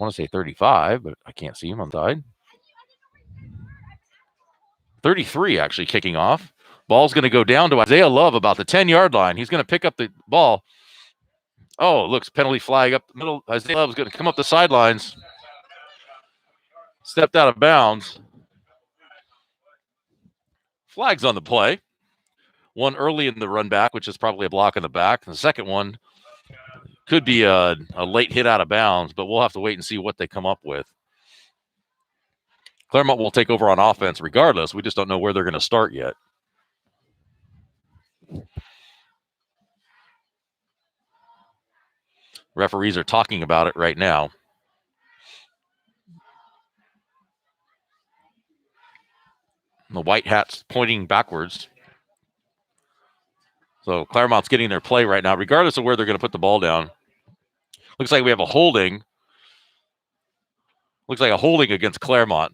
want to say 35, but I can't see him on the side. 33 actually kicking off. Ball's going to go down to Isaiah Love about the 10-yard line. He's going to pick up the ball. Oh, looks penalty flag up the middle. Isaiah Love's going to come up the sidelines. Stepped out of bounds. Flags on the play. One early in the run back, which is probably a block in the back. And the second one could be a late hit out of bounds, but we'll have to wait and see what they come up with. Claremont will take over on offense regardless. We just don't know where they're going to start yet. Referees are talking about it right now. The white hats pointing backwards. So Claremont's getting their play right now, regardless of where they're going to put the ball down. Looks like we have a holding. Looks like a holding against Claremont.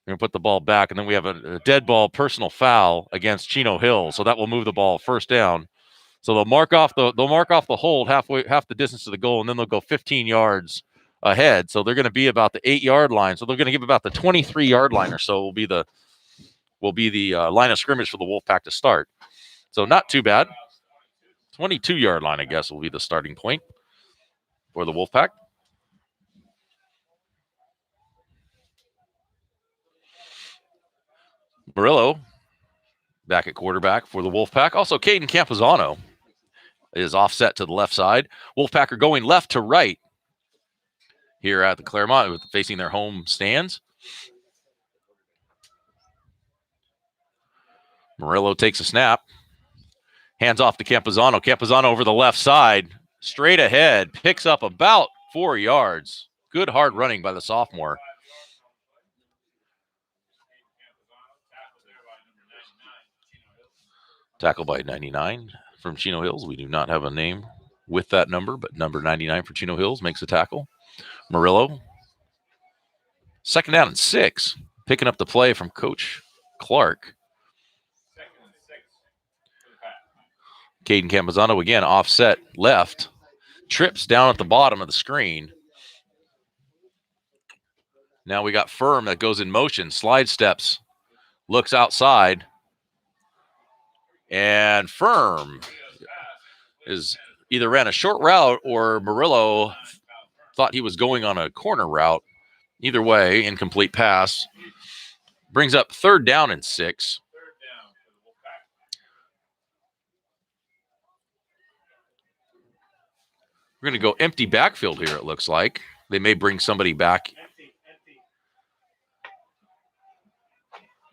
We're going to put the ball back, and then we have a dead ball personal foul against Chino Hills. So that will move the ball first down. So they'll mark off the hold half the distance to the goal, and then they'll go 15 yards ahead. So they're going to be about the 8-yard line. So they're going to give about the 23-yard line or so will be the line of scrimmage for the Wolfpack to start. So not too bad. 22-yard line, I guess, will be the starting point for the Wolfpack. Murillo back at quarterback for the Wolfpack. Also, Caden Campuzano is offset to the left side. Wolfpack are going left to right here at the Claremont, facing their home stands. Murillo takes a snap. Hands off to Campuzano. Campuzano over the left side. Straight ahead. Picks up about 4 yards. Good hard running by the sophomore. Tackle by 99 from Chino Hills. We do not have a name with that number, but number 99 for Chino Hills makes a tackle. Murillo. Second down and 6. Picking up the play from Coach Clark. Caden Campuzano again offset left. Trips down at the bottom of the screen. Now we got Firm that goes in motion. Slide steps. Looks outside. And Firm is either ran a short route or Murillo thought he was going on a corner route. Either way, incomplete pass. Brings up third down and 6. We're going to go empty backfield here, it looks like. They may bring somebody back.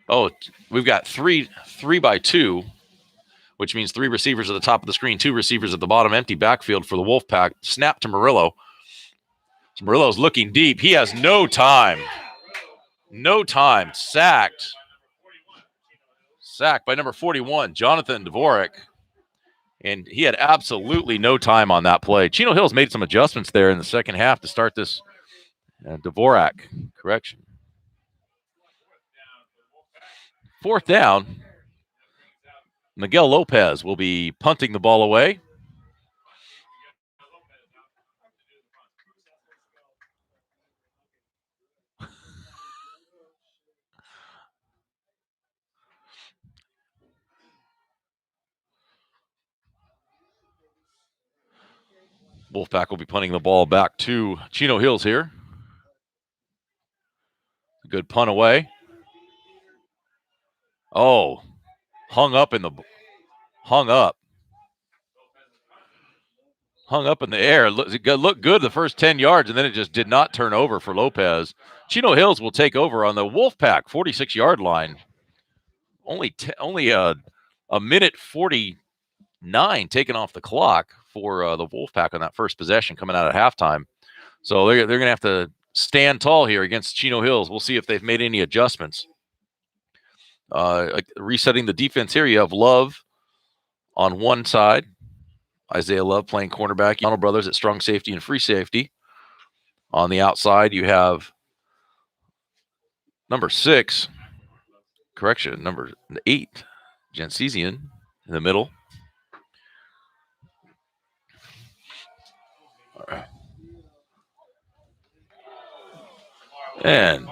Oh, we've got three by 2, which means 3 receivers at the top of the screen, 2 receivers at the bottom. Empty backfield for the Wolfpack. Snap to Murillo. So Murillo's looking deep. He has no time. No time. Sacked. Sacked by number 41, Jonathan Dvorak. And he had absolutely no time on that play. Chino Hills made some adjustments there in the second half to start this. Dvorak, correction. Fourth down. Miguel Lopez will be punting the ball away. Wolfpack will be punting the ball back to Chino Hills here. Good punt away. Oh, hung up in the air. Looked good the first 10 yards, and then it just did not turn over for Lopez. Chino Hills will take over on the Wolfpack 46-yard line. Only a minute 49 taken off the clock for the Wolfpack on that first possession coming out at halftime. So they're going to have to stand tall here against Chino Hills. We'll see if they've made any adjustments. Resetting the defense here, you have Love on one side. Isaiah Love playing cornerback. Yano Brothers at strong safety and free safety. On the outside, you have number 6. Correction, number 8, Jensesian in the middle. And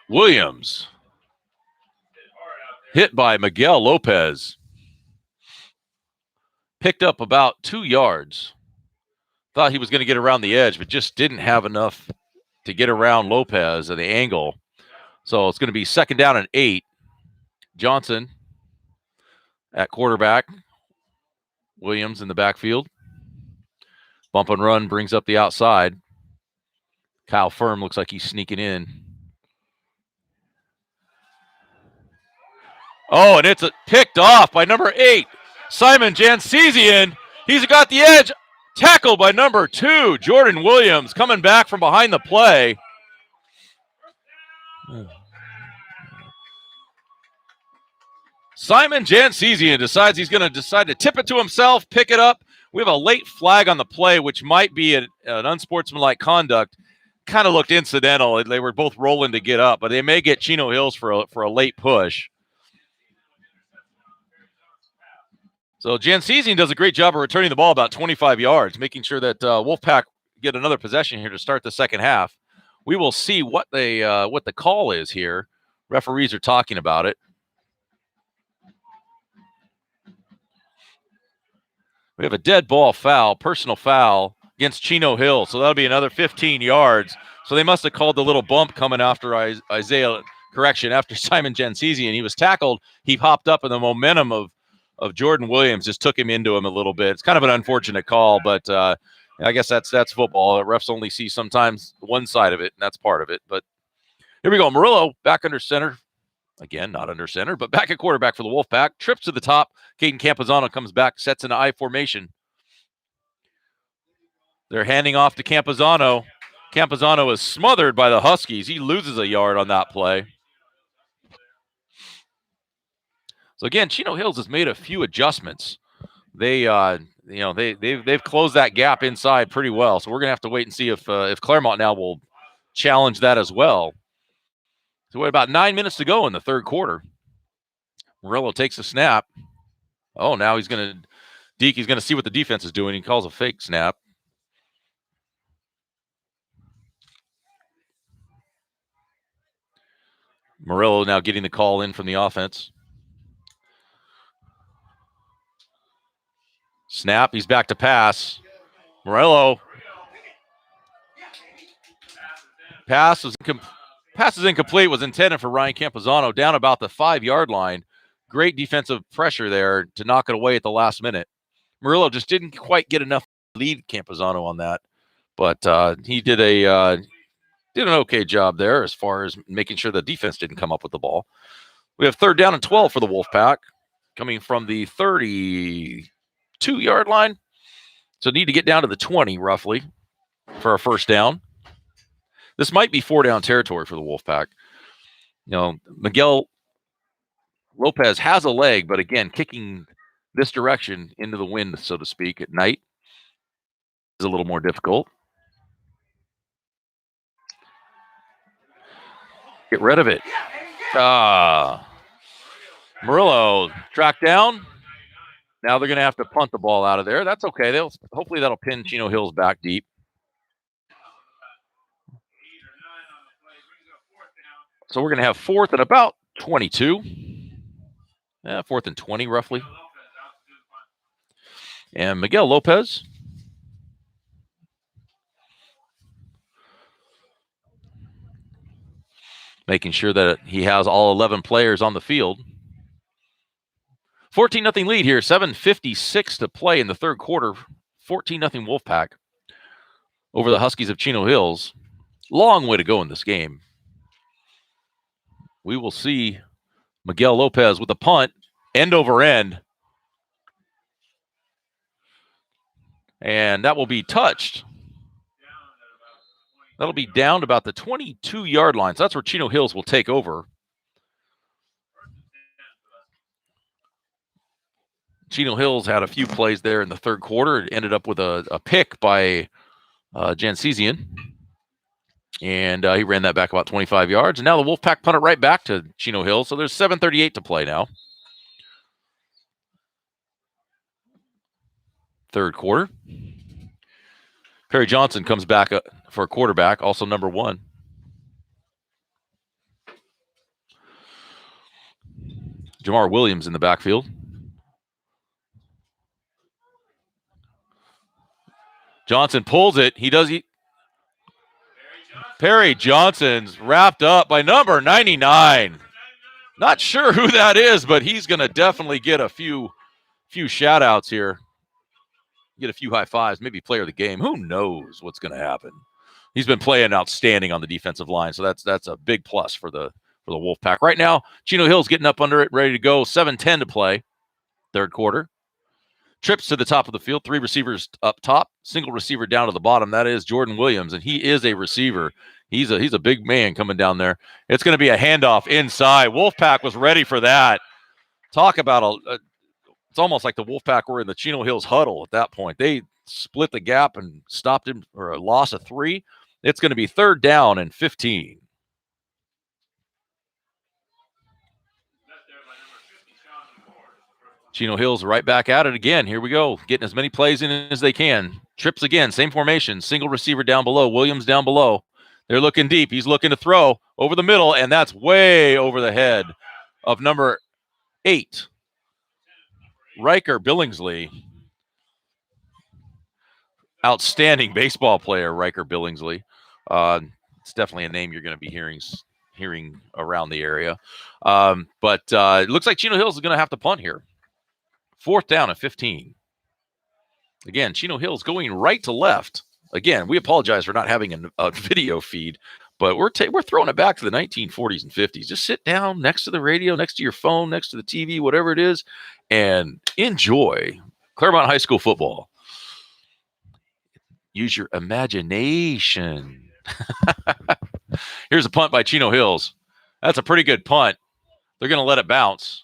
Williams hit by Miguel Lopez. Picked up about 2 yards. Thought he was going to get around the edge, but just didn't have enough to get around Lopez at the angle. So it's going to be 2nd down and 8. Johnson at quarterback. Williams in the backfield. Bump and run brings up the outside. Kyle Firm looks like he's sneaking in. Oh, and it's picked off by number 8, Simon Jansesian. He's got the edge. Tackled by number 2, Jordan Williams, coming back from behind the play. Simon Jansesian decides he's going to tip it to himself, pick it up. We have a late flag on the play, which might be an unsportsmanlike conduct. Kind of looked incidental. They were both rolling to get up, but they may get Chino Hills for a late push. So Jansesian does a great job of returning the ball about 25 yards, making sure that Wolfpack get another possession here to start the second half. We will see what the call is here. Referees are talking about it. We have a dead ball foul, personal foul against Chino Hill. So that'll be another 15 yards. So they must have called the little bump coming after after Simon Jansesian. He was tackled. He hopped up, and the momentum of Jordan Williams just took him into him a little bit. It's kind of an unfortunate call, but I guess that's football. Refs only see sometimes one side of it, and that's part of it. But here we go. Murillo back under center. Again, not under center, but back at quarterback for the Wolfpack. Trips to the top. Caden Campazano comes back, sets an I formation. They're handing off to Campazano. Campazano is smothered by the Huskies. He loses a yard on that play. So again, Chino Hills has made a few adjustments. They've closed that gap inside pretty well. So we're gonna have to wait and see if Claremont now will challenge that as well. So we have about 9 minutes to go in the third quarter. Murillo takes a snap. Oh, now he's gonna see what the defense is doing. He calls a fake snap. Murillo now getting the call in from the offense. Snap. He's back to pass. Murillo. Pass is incomplete. Was intended for Ryan Campazano down about the 5-yard line. Great defensive pressure there to knock it away at the last minute. Murillo just didn't quite get enough to lead Campazano on that, but he did an okay job there as far as making sure the defense didn't come up with the ball. We have 3rd down and 12 for the Wolfpack, coming from the 32-yard line. So need to get down to the 20 roughly for a first down. This might be 4-down territory for the Wolfpack. Miguel Lopez has a leg, but again, kicking this direction into the wind, so to speak, at night is a little more difficult. Get rid of it. Murillo tracked down. Now they're going to have to punt the ball out of there. That's okay. Hopefully that'll pin Chino Hills back deep. So we're going to have 4th and about 22. 4th and 20 roughly. And Miguel Lopez. Making sure that he has all 11 players on the field. 14-0 lead here. 7:56 to play in the third quarter. 14-0 Wolfpack over the Huskies of Chino Hills. Long way to go in this game. We will see Miguel Lopez with a punt, end over end. And that will be touched. That'll be down to about the 22-yard line. So that's where Chino Hills will take over. Chino Hills had a few plays there in the third quarter. It ended up with a pick by Jansesian. And he ran that back about 25 yards. And now the Wolfpack punt it right back to Chino Hills. So there's 7:38 to play now. Third quarter. Perry Johnson comes back for a quarterback, also number 1. Jamar Williams in the backfield. Johnson pulls it. Perry Johnson's wrapped up by number 99. Not sure who that is, but he's going to definitely get a few shout outs here. Get a few high fives, maybe player of the game. Who knows what's going to happen? He's been playing outstanding on the defensive line, so that's a big plus for the Wolfpack. Right now, Chino Hill's getting up under it, ready to go. 7:10 to play, third quarter. Trips to the top of the field, 3 receivers up top, single receiver down to the bottom. That is Jordan Williams, and he is a receiver. He's a big man coming down there. It's going to be a handoff inside. Wolfpack was ready for that. Talk about it's almost like the Wolfpack were in the Chino Hills huddle at that point. They split the gap and stopped him for a loss of 3. It's going to be 3rd down and 15. Chino Hills right back at it again. Here we go. Getting as many plays in as they can. Trips again. Same formation. Single receiver down below. Williams down below. They're looking deep. He's looking to throw over the middle, and that's way over the head of number 8, Riker Billingsley. Outstanding baseball player, Riker Billingsley. It's definitely a name you're going to be hearing around the area. But it looks like Chino Hills is going to have to punt here. 4th down and 15. Again, Chino Hills going right to left. Again, we apologize for not having a video feed, but we're throwing it back to the 1940s and 50s. Just sit down next to the radio, next to your phone, next to the TV, whatever it is, and enjoy Claremont High School football. Use your imagination. Here's a punt by Chino Hills. That's a pretty good punt. They're going to let it bounce.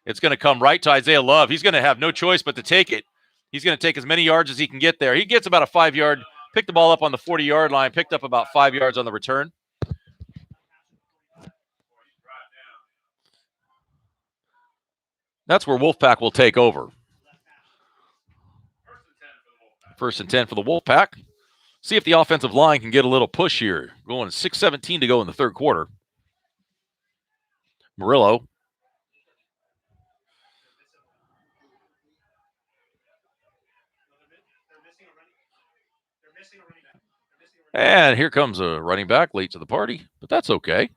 It's going to come right to Isaiah Love. He's going to have no choice but to take it. He's going to take as many yards as he can get there. He gets about a 5-yard, picked the ball up on the 40-yard line, picked up about 5 yards on the return. That's where Wolfpack will take over. 1st and 10 for the Wolfpack. See if the offensive line can get a little push here. Going 6:17 to go in the third quarter. Murillo. And here comes a running back late to the party, but that's okay.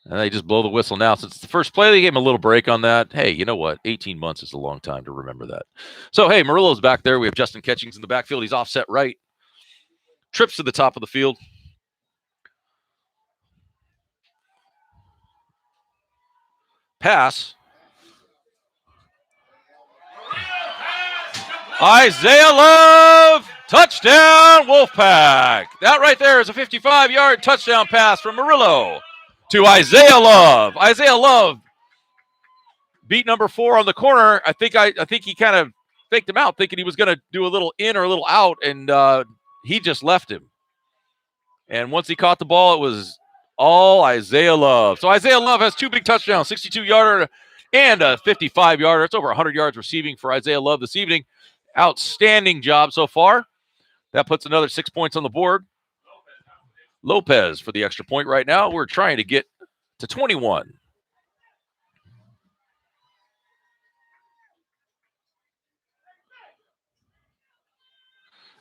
And they just blow the whistle now. Since it's the first play, they gave him a little break on that. Hey, you know what? 18 months is a long time to remember that. So, hey, Murillo's back there. We have Justin Catchings in the backfield. He's offset right. Trips to the top of the field. Pass. Isaiah Love. Touchdown, Wolfpack. That right there is a 55-yard touchdown pass from Murillo to Isaiah Love. Isaiah Love beat number 4 on the corner. I think he kind of faked him out, thinking he was going to do a little in or a little out, and he just left him. And once he caught the ball, it was all Isaiah Love. So Isaiah Love has 2 big touchdowns, 62-yarder and a 55-yarder. It's over 100 yards receiving for Isaiah Love this evening. Outstanding job so far. That puts another 6 points on the board. Lopez for the extra point right now. We're trying to get to 21.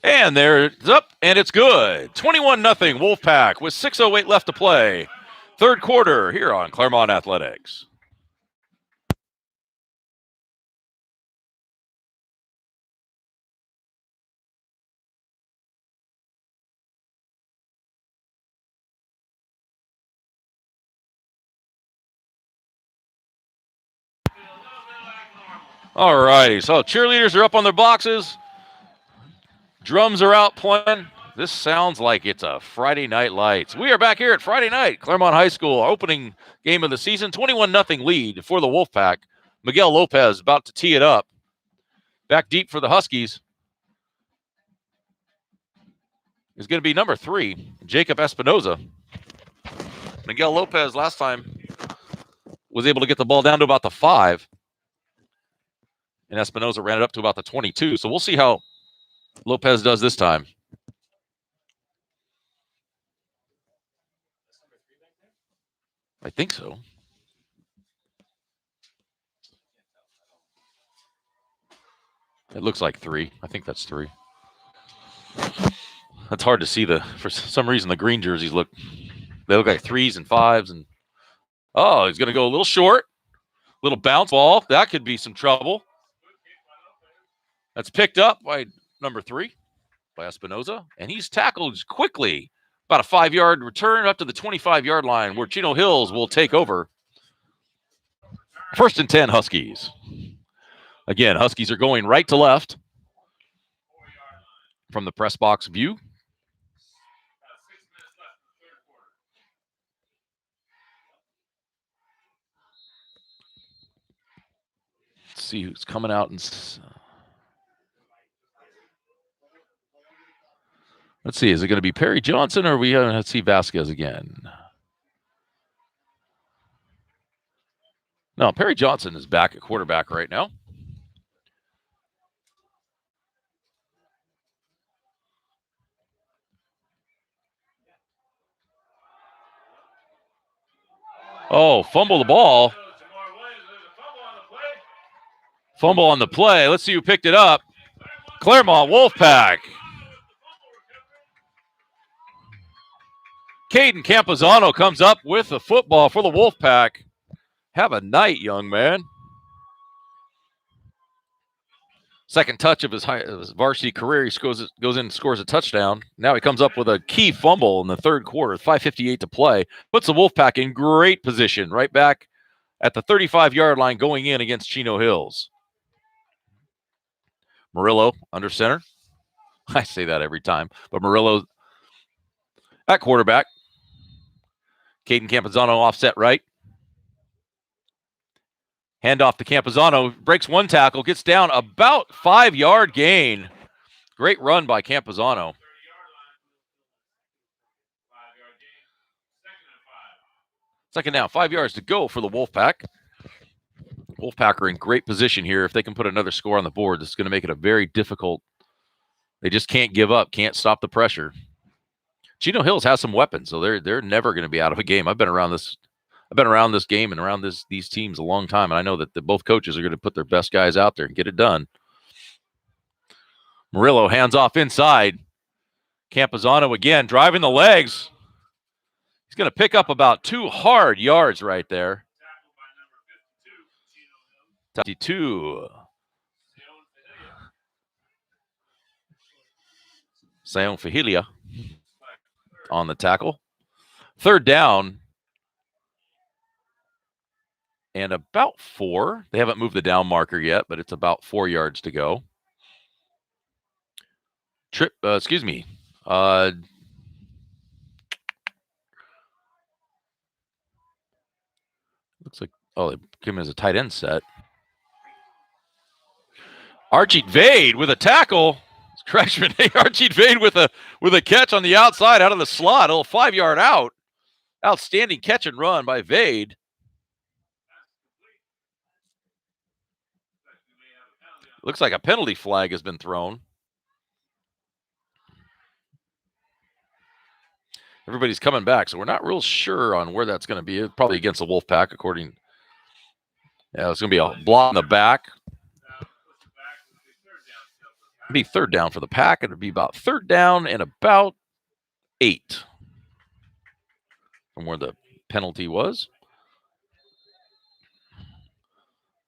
And there it's up, and it's good. 21-0 Wolfpack with 6:08 left to play. Third quarter here on Claremont Athletics. All righty, so cheerleaders are up on their boxes. Drums are out playing. This sounds like it's a Friday Night Lights. We are back here at Friday night, Claremont High School, opening game of the season. 21-0 lead for the Wolfpack. Miguel Lopez about to tee it up. Back deep for the Huskies is going to be number 3, Jacob Espinoza. Miguel Lopez last time was able to get the ball down to about the 5. And Espinoza ran it up to about the 22. So we'll see how Lopez does this time. I think so. It looks like 3. I think that's 3. That's hard to see. For some reason, the green jerseys look like 3s and 5s. And oh, he's going to go a little short. Little bounce ball. That could be some trouble. That's picked up by number 3, by Espinoza. And he's tackled quickly. About a 5-yard return up to the 25-yard line where Chino Hills will take over. 1st and 10, Huskies. Again, Huskies are going right to left from the press box view. Let's see who's coming out. Let's see, is it going to be Perry Johnson or are we going to see Vasquez again? No, Perry Johnson is back at quarterback right now. Oh, fumble the ball. Fumble on the play. Let's see who picked it up. Claremont Wolfpack. Caden Campuzano comes up with the football for the Wolfpack. Have a night, young man. Second touch of his varsity career. He goes in and scores a touchdown. Now he comes up with a key fumble in the third quarter. 5:58 to play. Puts the Wolfpack in great position right back at the 35-yard line going in against Chino Hills. Murillo under center. I say that every time. But Murillo at quarterback. Caden Campuzano offset right. Handoff to Campuzano. Breaks one tackle. Gets down about 5-yard gain. Great run by Campuzano. Second down. 5 yards to go for the Wolfpack. Wolfpack are in great position here. If they can put another score on the board, this is going to make it a very difficult. They just can't give up. Can't stop the pressure. Chino Hills has some weapons, so they're never going to be out of a game. I've been around this game and around these teams a long time, and I know that both coaches are going to put their best guys out there and get it done. Murillo hands off inside. Campuzano again driving the legs. He's going to pick up about 2 hard yards right there. 52. Sion Fahilia on the tackle. Third down. And about 4. They haven't moved the down marker yet, but it's about 4 yards to go. Excuse me. Looks like, they came in as a tight end set. Archie Vade with a tackle. Correction. Archie Vade with a catch on the outside out of the slot. A little 5-yard out. Outstanding catch and run by Vade. Looks like a penalty flag has been thrown. Everybody's coming back, so we're not real sure on where that's going to be. It's probably against the Wolfpack, according. Yeah, it's going to be a block in the back. It'd be third down for the Pack. It'd be about third down and about 8 from where the penalty was.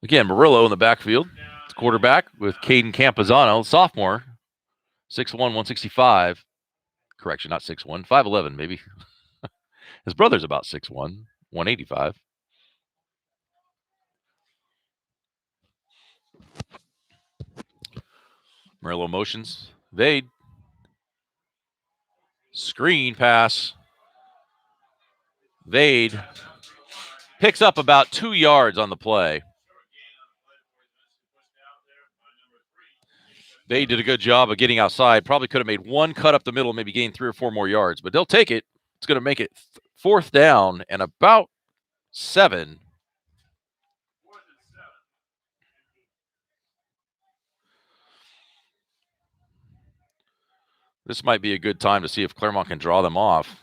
Again, Murillo in the backfield. It's quarterback with Caden Campuzano, sophomore, 6'1", 165. Correction, not 6'1", 5'11", maybe. His brother's about 6'1", 185. Murillo motions. Vade. Screen pass. Vade picks up about 2 yards on the play. Vade did a good job of getting outside. Probably could have made one cut up the middle, maybe gained 3 or 4 more yards, but they'll take it. It's going to make it fourth down and about 7. This might be a good time to see if Claremont can draw them off.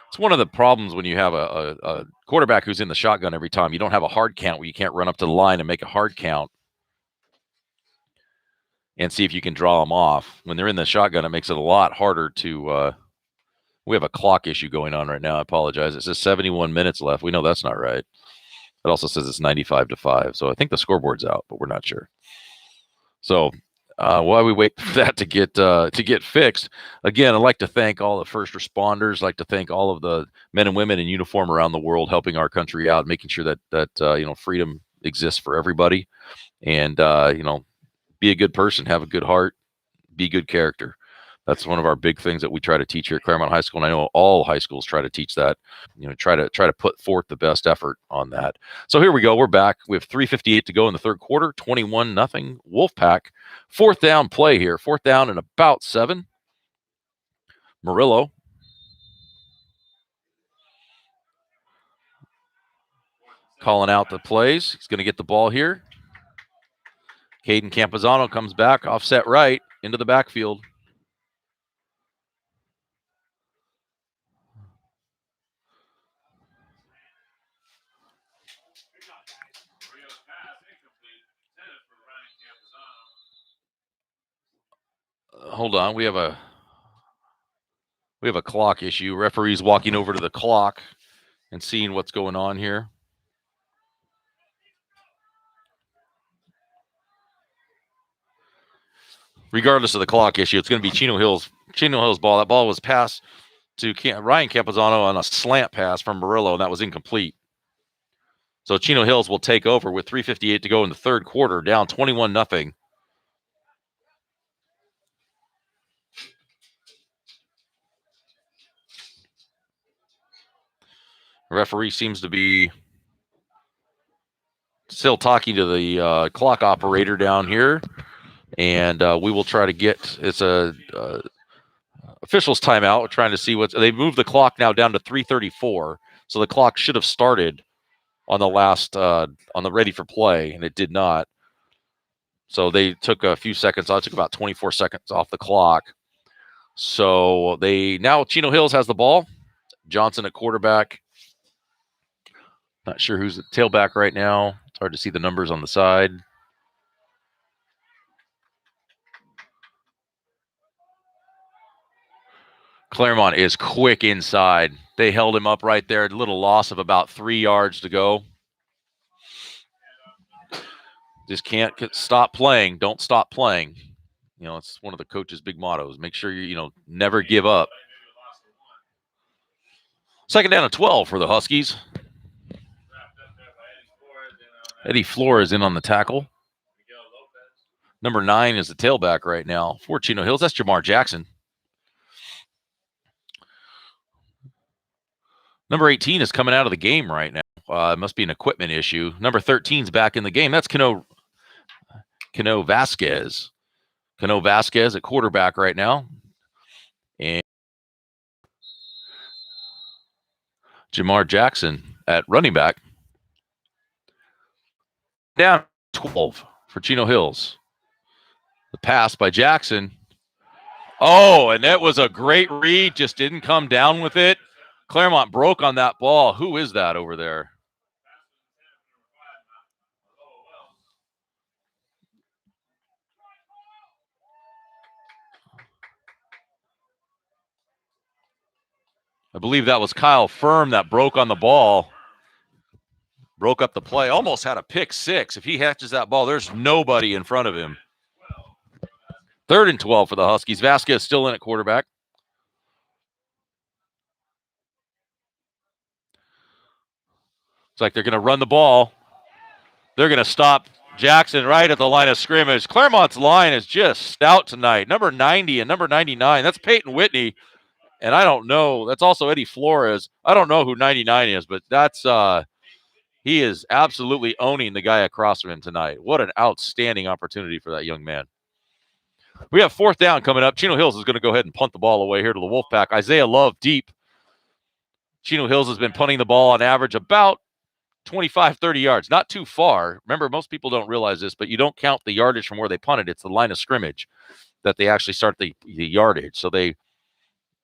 It's one of the problems when you have a quarterback who's in the shotgun every time. You don't have a hard count where you can't run up to the line and make a hard count. and see if you can draw them off. When they're in the shotgun, it makes it a lot harder to. We have a clock issue going on right now. I apologize. It says 71 minutes left. We know that's not right. It also says it's 95-5. So I think the scoreboard's out, but we're not sure. So while we wait for that to get fixed, again, I'd like to thank all the first responders. I'd like to thank all of the men and women in uniform around the world helping our country out, making sure that freedom exists for everybody, and be a good person, have a good heart, be good character. That's one of our big things that we try to teach here at Claremont High School, and I know all high schools try to teach that. Try to put forth the best effort on that. So here we go. We're back. We have 3:58 to go in the third quarter. 21-0 Wolfpack. Fourth down play here. Fourth down and about 7. Murillo. Calling out the plays. He's going to get the ball here. Caden Campazano comes back, offset right, into the backfield. Hold on. We have a clock issue. Referee's walking over to the clock and seeing what's going on here. Regardless of the clock issue, it's going to be Chino Hill's ball. That ball was passed to Ryan Campazano on a slant pass from Murillo, and that was incomplete. So Chino Hills will take over with 3:58 to go in the third quarter, down 21-0. The referee seems to be still talking to the clock operator down here, and we will try to get officials timeout. We're trying to see they moved the clock now down to 3:34, so the clock should have started on the last on the ready for play, and it did not. So they took a few seconds. It took about 24 seconds off the clock. So now Chino Hills has the ball. Johnson at quarterback. Not sure who's the tailback right now. It's hard to see the numbers on the side. Claremont is quick inside. They held him up right there. A little loss of about 3 yards to go. Just can't stop playing. Don't stop playing. It's one of the coach's big mottos. Make sure you never give up. Second down and 12 for the Huskies. Eddie Flores in on the tackle. Number 9 is the tailback right now for Chino Hills. That's Jamar Jackson. Number 18 is coming out of the game right now. It must be an equipment issue. Number 13 is back in the game. That's Cano Vasquez. Cano Vasquez at quarterback right now. And Jamar Jackson at running back. Down 12 for Chino Hills. The pass by Jackson. Oh, and that was a great read. Just didn't come down with it. Claremont broke on that ball. Who is that over there? I believe that was Kyle Firm that broke on the ball. Broke up the play. Almost had a pick 6. If he hatches that ball, there's nobody in front of him. 3rd and 12 for the Huskies. Vasquez still in at quarterback. It's like they're going to run the ball. They're going to stop Jackson right at the line of scrimmage. Claremont's line is just stout tonight. Number 90 and number 99. That's Peyton Whitney. And I don't know. That's also Eddie Flores. I don't know who 99 is, but that's he is absolutely owning the guy across from him tonight. What an outstanding opportunity for that young man. We have 4th down coming up. Chino Hills is going to go ahead and punt the ball away here to the Wolfpack. Isaiah Love deep. Chino Hills has been punting the ball on average about 25, 30 yards. Not too far. Remember, most people don't realize this, but you don't count the yardage from where they punted. It's the line of scrimmage that they actually start the yardage. So they've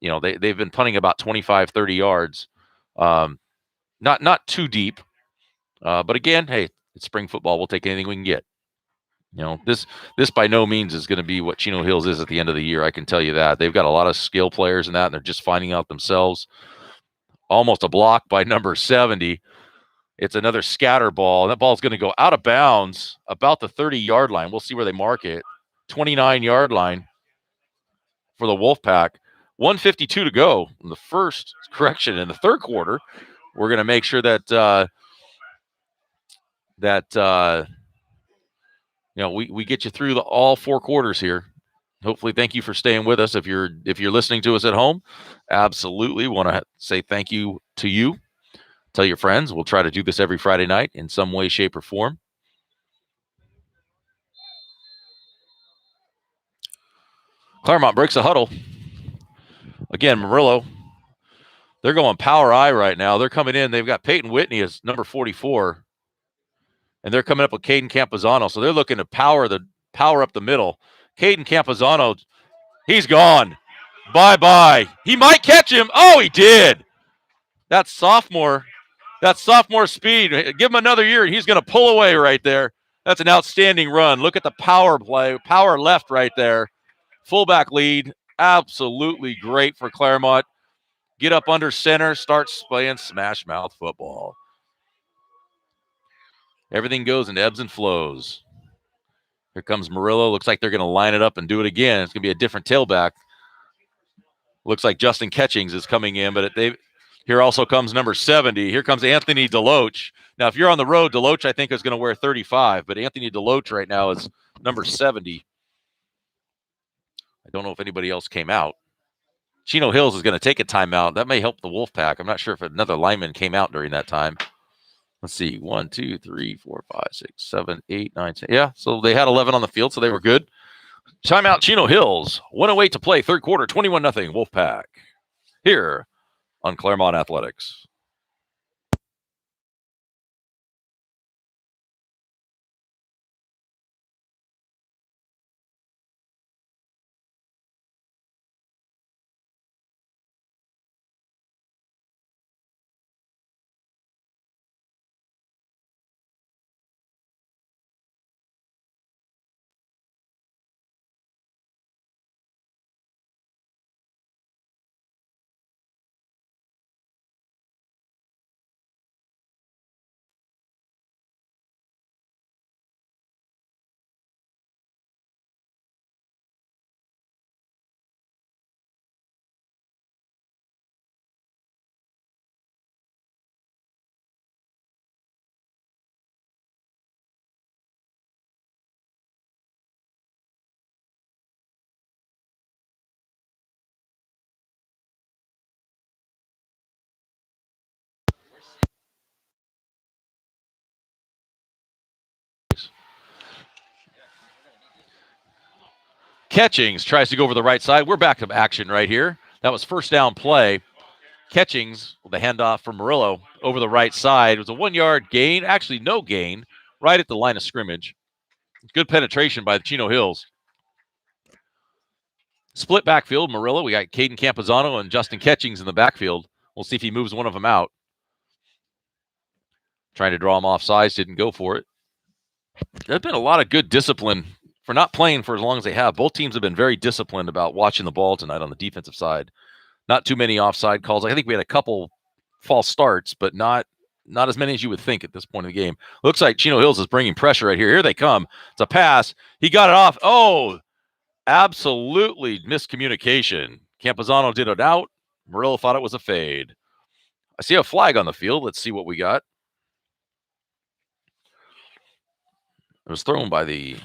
been punting about 25, 30 yards. Not too deep. But again, hey, it's spring football. We'll take anything we can get. This by no means is going to be what Chino Hills is at the end of the year. I can tell you that. They've got a lot of skill players in that, and they're just finding out themselves. Almost a block by number 70. It's another scatter ball. That ball's going to go out of bounds about the 30-yard line. We'll see where they mark it. 29-yard line for the Wolfpack. 152 to go in the first correction in the third quarter. We're going to make sure that we get you through all four quarters here. Hopefully, thank you for staying with us. If you're listening to us at home, absolutely want to say thank you to you. Tell your friends. We'll try to do this every Friday night in some way, shape, or form. Claremont breaks a huddle. Again, Murillo. They're going power I right now. They're coming in. They've got Peyton Whitney as number 44. And they're coming up with Caden Campazano. So they're looking to power up the middle. Caden Campazano, he's gone. Bye-bye. He might catch him. Oh, he did. That's sophomore speed. Give him another year, and he's going to pull away right there. That's an outstanding run. Look at the power play. Power left right there. Fullback lead. Absolutely great for Claremont. Get up under center. Starts playing smash mouth football. Everything goes in ebbs and flows. Here comes Murillo. Looks like they're going to line it up and do it again. It's going to be a different tailback. Looks like Justin Catchings is coming in, but here also comes number 70. Here comes Anthony Deloach. Now, if you're on the road, Deloach, I think, is going to wear 35, but Anthony Deloach right now is number 70. I don't know if anybody else came out. Chino Hills is going to take a timeout. That may help the Wolfpack. I'm not sure if another lineman came out during that time. Let's see. 1, 2, 3, 4, 5, 6, 7, 8, 9, 10. Yeah, so they had 11 on the field, so they were good. Timeout, Chino Hills. 1:08 to play, third quarter, 21-0 Wolfpack. Here on Claremont Athletics. Catchings tries to go over the right side. We're back to action right here. That was first down play. Catchings, the handoff from Murillo over the right side. It was a 1-yard gain. Actually, no gain. Right at the line of scrimmage. Good penetration by the Chino Hills. Split backfield, Murillo. We got Caden Campazano and Justin Catchings in the backfield. We'll see if he moves one of them out. Trying to draw him off sides. Didn't go for it. There's been a lot of good discipline for not playing for as long as they have. Both teams have been very disciplined about watching the ball tonight on the defensive side. Not too many offside calls. I think we had a couple false starts, but not as many as you would think at this point in the game. Looks like Chino Hills is bringing pressure right here. Here they come. It's a pass. He got it off. Oh, absolutely miscommunication. Campazano did it out. Murillo thought it was a fade. I see a flag on the field. Let's see what we got. It was thrown by the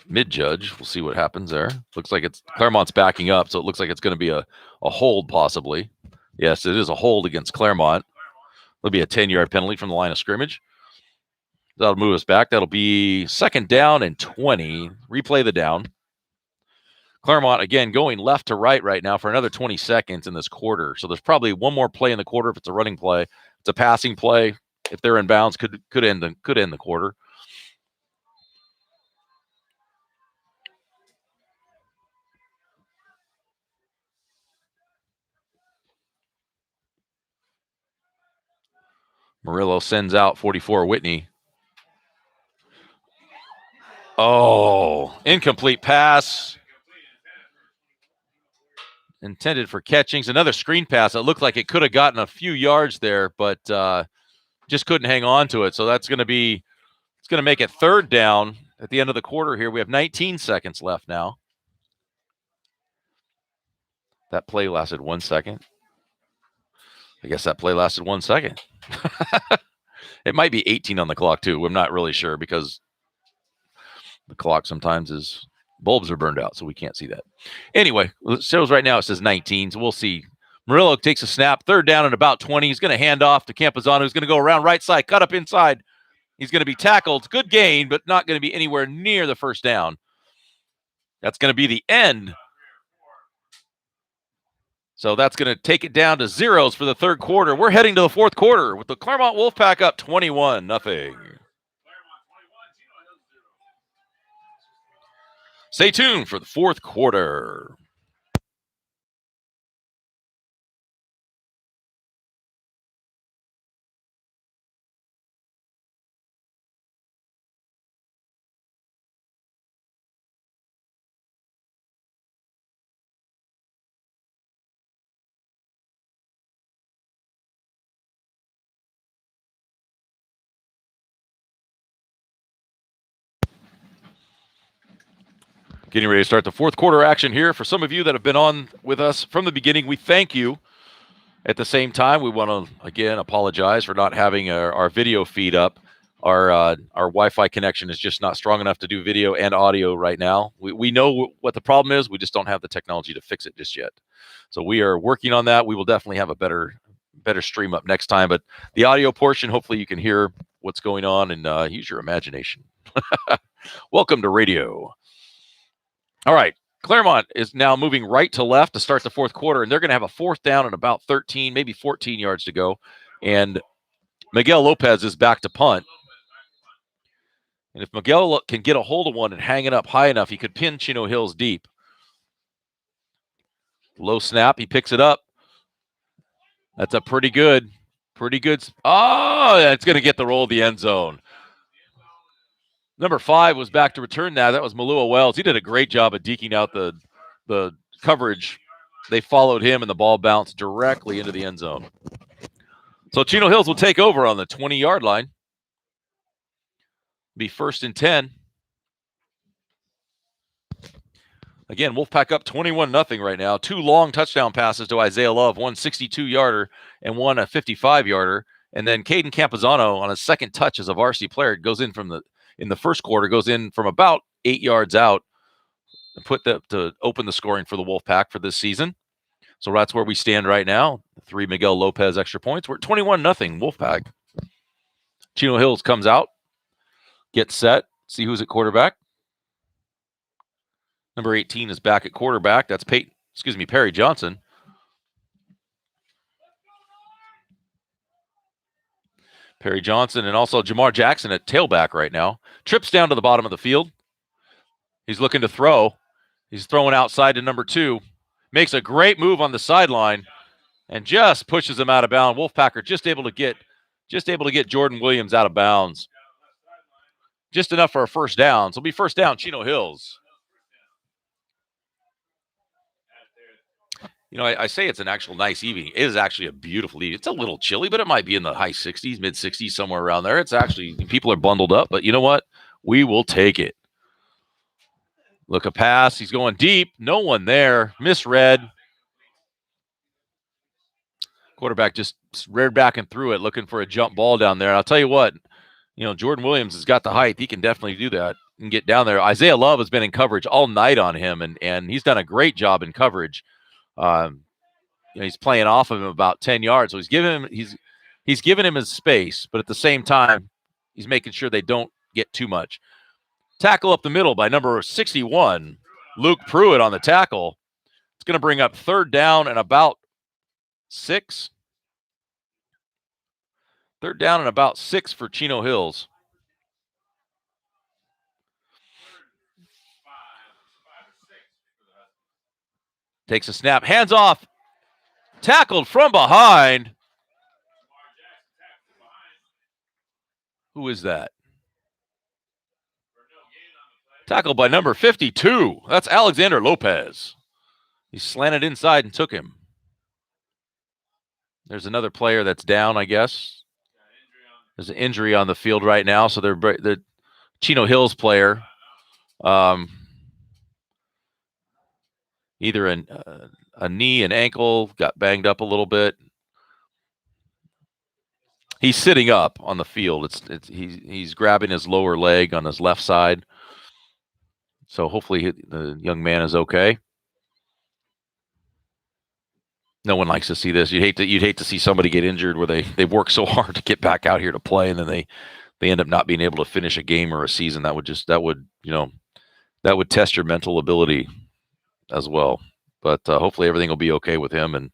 mid-judge. We'll see what happens there. Looks like Claremont's backing up, so it looks like it's going to be a hold possibly. Yes, it is a hold against Claremont. There'll be a 10-yard penalty from the line of scrimmage. That'll move us back. That'll be second down and 20. Replay the down. Claremont, again, going left to right now for another 20 seconds in this quarter. So there's probably one more play in the quarter if it's a running play. If it's a passing play, if they're in bounds, could end the quarter. Murillo sends out 44 Whitney. Oh, incomplete pass. Intended for catchings. Another screen pass. It looked like it could have gotten a few yards there, but just couldn't hang on to it. So that's going to be, it's going to make it third down at the end of the quarter here. We have 19 seconds left now. That play lasted 1 second. I guess that play lasted 1 second. It might be 18 on the clock too. I'm not really sure because the clock sometimes is, bulbs are burned out, so we can't see that. Anyway, it shows right now it says 19, so we'll see. Murillo takes a snap, third down and about 20. He's going to hand off to Campazano, who's going to go around right side, cut up inside. He's going to be tackled. Good gain, but not going to be anywhere near the first down. That's going to be the end. So that's going to take it down to zeros for the third quarter. We're heading to the fourth quarter with the Claremont Wolfpack up 21-0. Stay tuned for the fourth quarter. Getting ready to start the fourth quarter action here. For some of you that have been on with us from the beginning, we thank you. At the same time, we want to, again, apologize for not having our video feed up. Our Wi-Fi connection is just not strong enough to do video and audio right now. We know what the problem is. We just don't have the technology to fix it just yet. So we are working on that. We will definitely have a better stream up next time. But the audio portion, hopefully you can hear what's going on and use your imagination. Welcome to radio. All right. Claremont is now moving right to left to start the fourth quarter, and they're going to have a fourth down and about 13, maybe 14 yards to go. And Miguel Lopez is back to punt. And if Miguel can get a hold of one and hang it up high enough, he could pin Chino Hills deep. Low snap. He picks it up. That's a pretty good. Oh, it's going to get the roll of the end zone. Number 5 was back to return that. That was Malua Wells. He did a great job of deking out the coverage. They followed him, and the ball bounced directly into the end zone. So Chino Hills will take over on the 20-yard line. Be first and 10. Again, Wolfpack up 21-0 right now. 2 long touchdown passes to Isaiah Love, one 62-yarder and one a 55-yarder. And then Caden Campazano on his second touch as a varsity player goes in in the first quarter, goes in from about 8 yards out and to open the scoring for the Wolfpack for this season. So that's where we stand right now. 3 Miguel Lopez extra points. We're at 21-0 Wolfpack. Chino Hills comes out, gets set, see who's at quarterback. Number 18 is back at quarterback. That's Perry Johnson. Perry Johnson and also Jamar Jackson at tailback right now. Trips down to the bottom of the field. He's looking to throw. He's throwing outside to number 2. Makes a great move on the sideline and just pushes him out of bounds. Wolfpacker just able to get Jordan Williams out of bounds. Just enough for a first down. So it'll be first down, Chino Hills. You know, I say it's an actual nice evening. It is actually a beautiful evening. It's a little chilly, but it might be in the high 60s, mid 60s, somewhere around there. It's actually, people are bundled up, but you know what? We will take it. Look, a pass. He's going deep. No one there. Misread. Quarterback just reared back and threw it, looking for a jump ball down there. And I'll tell you what, you know, Jordan Williams has got the height. He can definitely do that and get down there. Isaiah Love has been in coverage all night on him, and he's done a great job in coverage. You know, he's playing off of him about 10 yards. So he's given him his space, but at the same time, he's making sure they don't get too much. Tackle up the middle by number 61, Luke Pruitt on the tackle. It's going to bring up third down and about 6. Third down and about 6 for Chino Hills. Takes a snap, hands off, tackled from behind. Who is that? Tackled by number 52. That's Alexander Lopez. He slanted inside and took him. There's another player that's down, I guess. There's an injury on the field right now, so the Chino Hills player, either a knee and ankle, got banged up a little bit. He's sitting up on the field. He's grabbing his lower leg on his left side. So hopefully the young man is okay. No one likes to see this. You'd hate to see somebody get injured where they've worked so hard to get back out here to play, and then they end up not being able to finish a game or a season. That would test your mental ability as well. But hopefully everything will be okay with him, and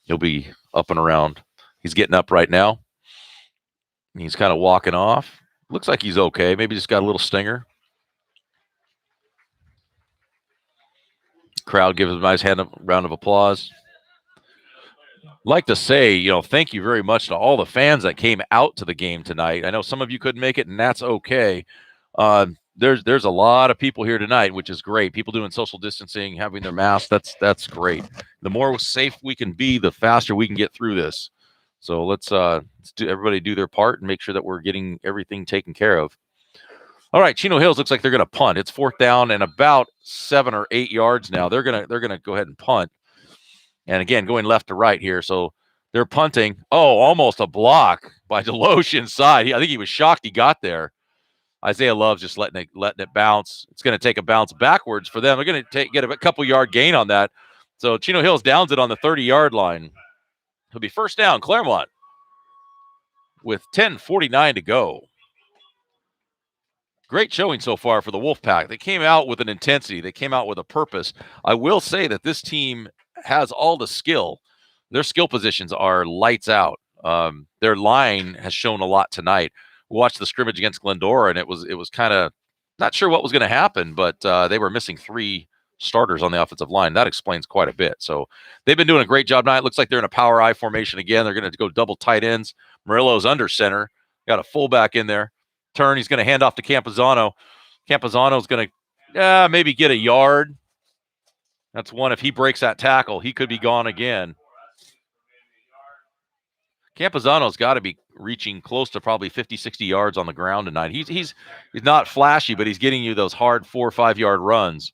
he'll be up and around. He's getting up right now. He's kind of walking off. Looks like he's okay. Maybe just got a little stinger. Crowd gives him a nice round of applause. Like to say, thank you very much to all the fans that came out to the game tonight. I know some of you couldn't make it, and that's okay. There's a lot of people here tonight, which is great. People doing social distancing, having their masks. That's great. The more safe we can be, the faster we can get through this. So let's everybody do their part and make sure that we're getting everything taken care of. All right, Chino Hills looks like they're going to punt. It's 4th down and about 7 or 8 yards now. They're gonna go ahead and punt. And again, going left to right here. So they're punting. Oh, almost a block by Deloche inside. I think he was shocked he got there. Isaiah Love's just letting it bounce. It's going to take a bounce backwards for them. They're going to get a couple yard gain on that. So Chino Hills downs it on the 30-yard line. It'll be 1st down, Claremont, with 10:49 to go. Great showing so far for the Wolfpack. They came out with an intensity. They came out with a purpose. I will say that this team has all the skill. Their skill positions are lights out. Their line has shown a lot tonight. We watched the scrimmage against Glendora, and it was kind of not sure what was going to happen, but they were missing 3 starters on the offensive line. That explains quite a bit. So they've been doing a great job tonight. It looks like they're in a power I formation again. They're going to go double tight ends. Murillo's under center. Got a fullback in there. Turn. He's going to hand off to Campazano. Campazano's going to maybe get a yard. That's one. If he breaks that tackle, he could be gone again. Campazano's got to be reaching close to probably 50, 60 yards on the ground tonight. He's not flashy, but he's getting you those hard 4 or 5 yard runs.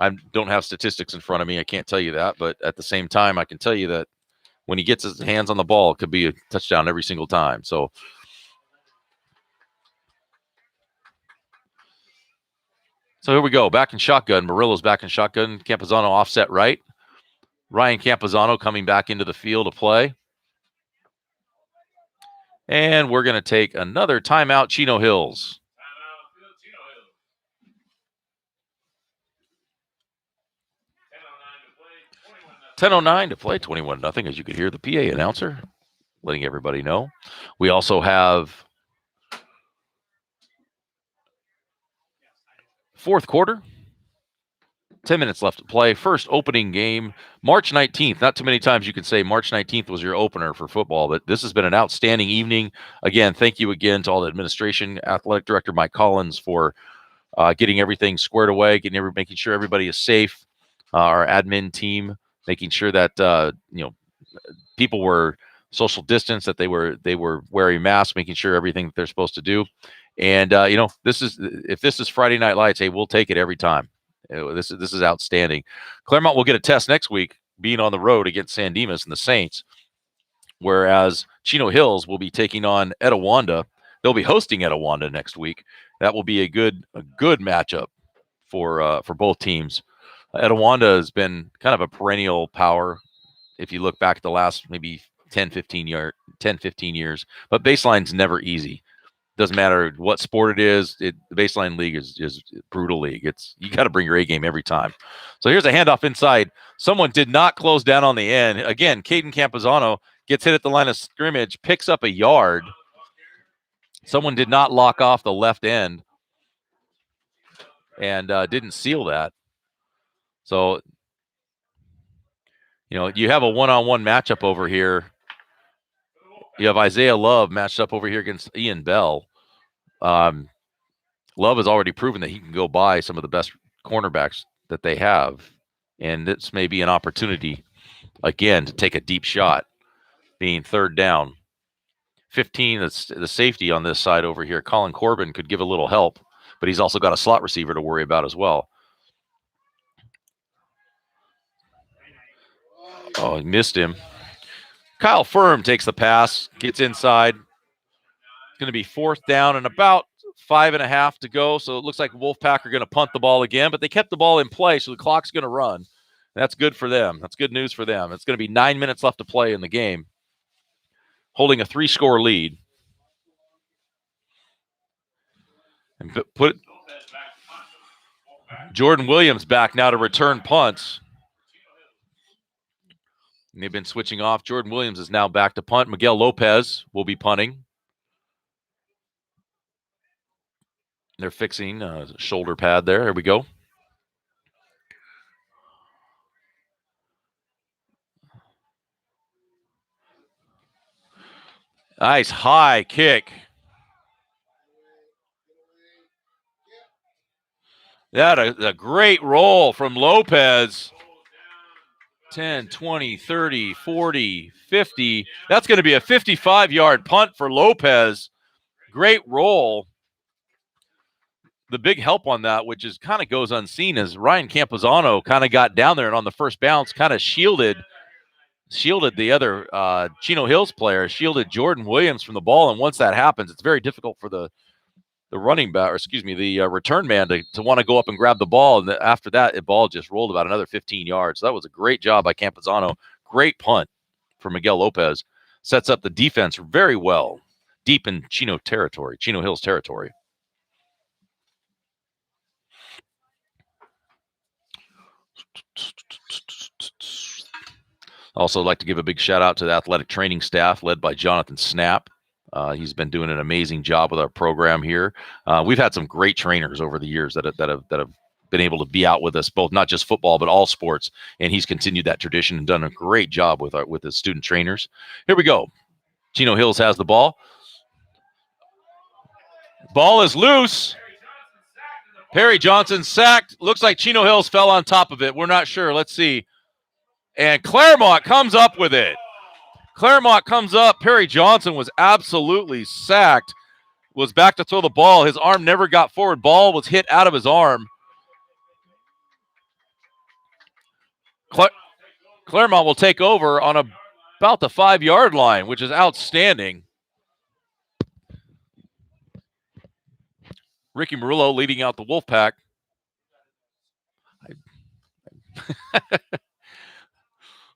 I don't have statistics in front of me. I can't tell you that, but at the same time, I can tell you that when he gets his hands on the ball, it could be a touchdown every single time. So here we go. Back in shotgun. Murillo's back in shotgun. Campazano offset right. Ryan Campazano coming back into the field to play. And we're going to take another timeout, Chino Hills. 10:09 to play, 21-0, as you could hear the PA announcer letting everybody know. We also have 4th quarter. 10 minutes left to play. First opening game, March 19th. Not too many times you could say March 19th was your opener for football, but this has been an outstanding evening. Again, thank you again to all the administration, athletic director Mike Collins for getting everything squared away, making sure everybody is safe. Our admin team making sure that people were social distance, that they were wearing masks, making sure everything that they're supposed to do. And if this is Friday Night Lights, hey, we'll take it every time. This is outstanding. Claremont will get a test next week, being on the road against San Dimas and the Saints, whereas Chino Hills will be taking on Etiwanda. They'll be hosting Etiwanda next week. That will be a good matchup for both teams. Etiwanda has been kind of a perennial power if you look back at the last maybe 10, 15 years. But baseline's never easy. Doesn't matter what sport it is. The baseline league is brutal league. You got to bring your A game every time. So here's a handoff inside. Someone did not close down on the end. Again, Caden Campazano gets hit at the line of scrimmage, picks up a yard. Someone did not lock off the left end and didn't seal that. So, you have a one-on-one matchup over here. You have Isaiah Love matched up over here against Ian Bell. Love has already proven that he can go by some of the best cornerbacks that they have. And this may be an opportunity, again, to take a deep shot, being third down. 15, that's the safety on this side over here. Colin Corbin could give a little help, but he's also got a slot receiver to worry about as well. Oh, he missed him. Kyle Firm takes the pass, gets inside. It's going to be fourth down and about 5.5 to go. So it looks like Wolfpack are going to punt the ball again, but they kept the ball in play, so the clock's going to run. That's good for them. That's good news for them. It's going to be 9 minutes left to play in the game, holding a 3-score lead. And put Jordan Williams back now to return punts. And they've been switching off. Jordan Williams is now back to punt. Miguel Lopez will be punting. They're fixing a shoulder pad there. Here we go. Nice high kick. That a great roll from Lopez. 10, 20, 30, 40, 50. That's going to be a 55-yard punt for Lopez. Great roll. The big help on that, which is kind of goes unseen, is Ryan Campuzano kind of got down there and on the first bounce kind of shielded the other Chino Hills player, shielded Jordan Williams from the ball. And once that happens, it's very difficult for the running back, or excuse me, the return man to want to go up and grab the ball. And after that, the ball just rolled about another 15 yards. So that was a great job by Campuzano. Great punt for Miguel Lopez. Sets up the defense very well, deep in Chino Hills territory. Also like to give a big shout out to the athletic training staff led by Jonathan Snap. He's been doing an amazing job with our program here. We've had some great trainers over the years that have been able to be out with us, both not just football but all sports. And he's continued that tradition and done a great job with his student trainers. Here we go. Chino Hills has the ball. Ball is loose. Perry Johnson sacked. Looks like Chino Hills fell on top of it. We're not sure. Let's see. And Claremont comes up with it. Claremont comes up. Perry Johnson was absolutely sacked. Was back to throw the ball. His arm never got forward. Ball was hit out of his arm. Claremont will take over on about the 5-yard line, which is outstanding. Ricky Murillo leading out the Wolfpack.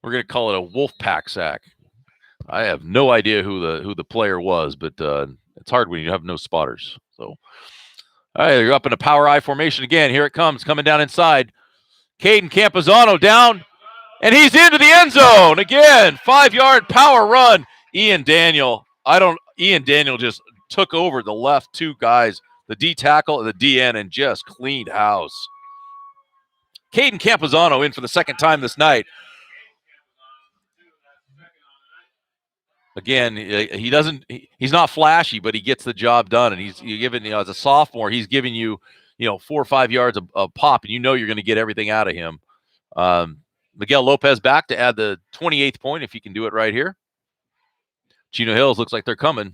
We're going to call it a Wolfpack sack. I have no idea who the player was, but it's hard when you have no spotters. So, all right, you're up in a power I formation again. Here it comes, coming down inside. Caden Campuzano down, and he's into the end zone again. 5-yard power run. Ian Daniel just took over the left two guys, the D tackle and the DN, and just cleaned house. Caden Campuzano in for the second time this night. Again, he's not flashy, but he gets the job done. And he's giving, as a sophomore, he's giving you, 4 or 5 yards of pop, and you're going to get everything out of him. Miguel Lopez back to add the 28th point if he can do it right here. Chino Hills looks like they're coming.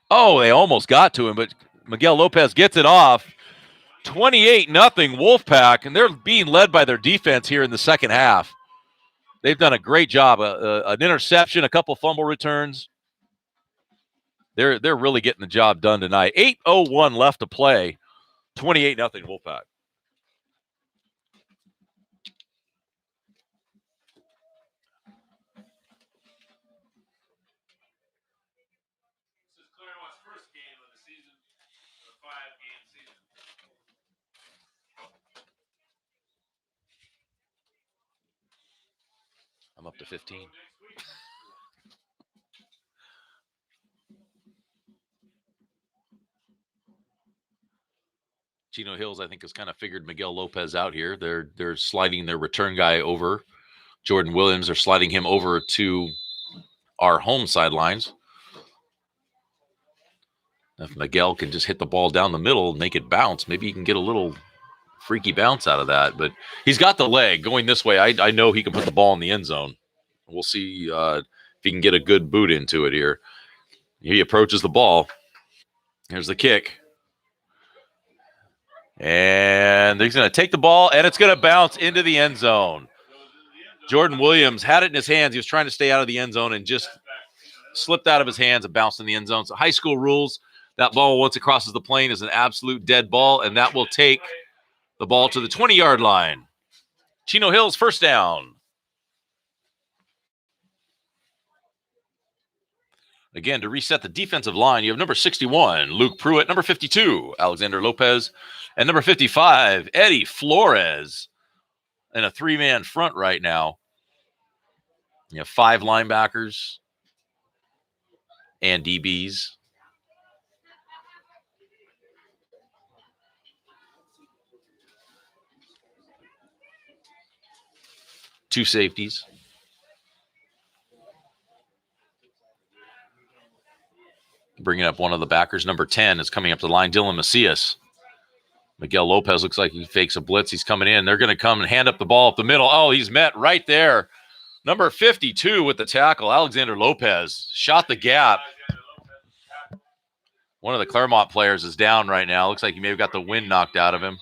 Oh, they almost got to him, but Miguel Lopez gets it off. 28-0 Wolfpack, and they're being led by their defense here in the second half. They've done a great job. An interception, a couple fumble returns. They're really getting the job done tonight. 8:01 left to play. 28-0 Wolfpack. I'm up to 15. Chino Hills, I think, has kind of figured Miguel Lopez out here. They're sliding their return guy over. Jordan Williams, they're sliding him over to our home sidelines. If Miguel can just hit the ball down the middle and make it bounce, maybe he can get a little freaky bounce out of that. But he's got the leg going this way. I know he can put the ball in the end zone. We'll see if he can get a good boot into it here. He approaches the ball. Here's the kick. And he's going to take the ball, and it's going to bounce into the end zone. Jordan Williams had it in his hands. He was trying to stay out of the end zone and just slipped out of his hands and bounced in the end zone. So high school rules, that ball, once it crosses the plane, is an absolute dead ball, and that will take the ball to the 20-yard line. Chino Hills, first down. Again, to reset the defensive line, you have number 61, Luke Pruitt, number 52, Alexander Lopez, and number 55, Eddie Flores, in a three-man front right now. You have 5 linebackers and DBs. Two safeties. Bringing up one of the backers, number 10, is coming up the line, Dylan Macias. Miguel Lopez looks like he fakes a blitz. He's coming in. They're going to come and hand up the ball up the middle. Oh, he's met right there. Number 52 with the tackle, Alexander Lopez, shot the gap. One of the Claremont players is down right now. Looks like he may have got the wind knocked out of him.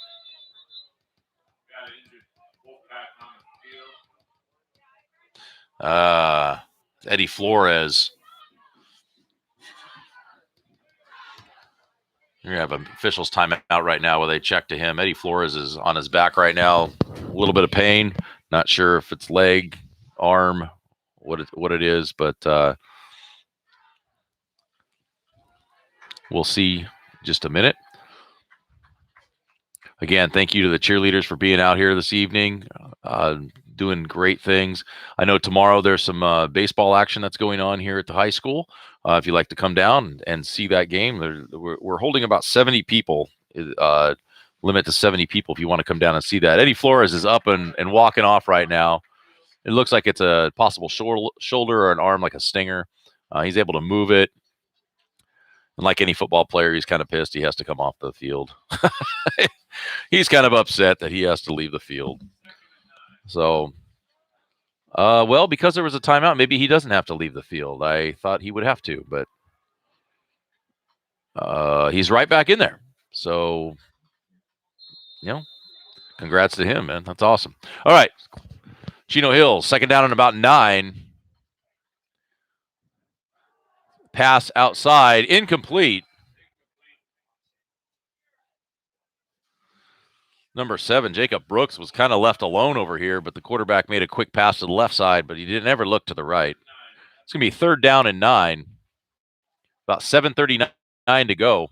Eddie Flores. You're going to have officials time out right now where they check to him. Eddie Flores is on his back right now. A little bit of pain. Not sure if it's leg, arm, what it is, but we'll see just a minute. Again, thank you to the cheerleaders for being out here this evening, doing great things. I know tomorrow there's some baseball action that's going on here at the high school. If you'd like to come down and see that game, we're holding about 70 people, limit to 70 people if you want to come down and see that. Eddie Flores is up and walking off right now. It looks like it's a possible shoulder or an arm, like a stinger. He's able to move it. And like any football player, he's kind of pissed he has to come off the field. He's kind of upset that he has to leave the field. So, well, because there was a timeout, maybe he doesn't have to leave the field. I thought he would have to, but he's right back in there. So, congrats to him, man. That's awesome. All right. Chino Hills, second down and about 9. Pass outside, incomplete. Number 7, Jacob Brooks, was kind of left alone over here, but the quarterback made a quick pass to the left side, but he didn't ever look to the right. It's going to be third down and 9. About 7:39 to go.